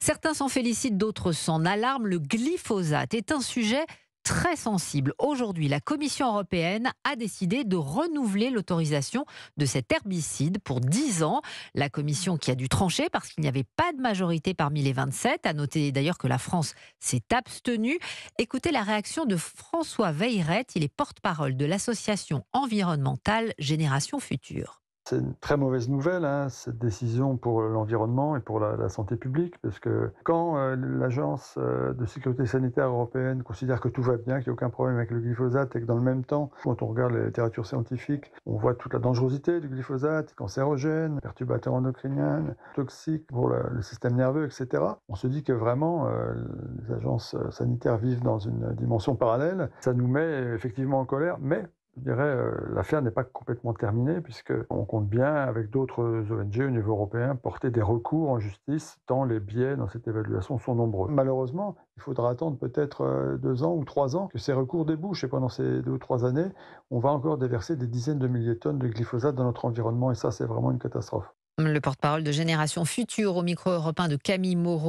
Certains s'en félicitent, d'autres s'en alarment. Le glyphosate est un sujet très sensible. Aujourd'hui, la Commission européenne a décidé de renouveler l'autorisation de cet herbicide pour 10 ans. La Commission qui a dû trancher parce qu'il n'y avait pas de majorité parmi les 27. À noter d'ailleurs que la France s'est abstenue. Écoutez la réaction de François Veilleret. Il est porte-parole de l'association environnementale Génération Future. C'est une très mauvaise nouvelle, hein, cette décision pour l'environnement et pour la santé publique, parce que quand l'Agence de sécurité sanitaire européenne considère que tout va bien, qu'il n'y a aucun problème avec le glyphosate, et que dans le même temps, quand on regarde la littérature scientifique, on voit toute la dangerosité du glyphosate, cancérogène, perturbateur endocrinien, toxique pour le système nerveux, etc. On se dit que vraiment, les agences sanitaires vivent dans une dimension parallèle. Ça nous met effectivement en colère, mais je dirais, l'affaire n'est pas complètement terminée puisqu'on compte bien, avec d'autres ONG au niveau européen, porter des recours en justice tant les biais dans cette évaluation sont nombreux. Malheureusement, il faudra attendre peut-être 2 ans ou 3 ans que ces recours débouchent et pendant ces 2 ou 3 années, on va encore déverser des dizaines de milliers de tonnes de glyphosate dans notre environnement et ça, c'est vraiment une catastrophe. Le porte-parole de Génération Future au micro européen de Camille Moreau.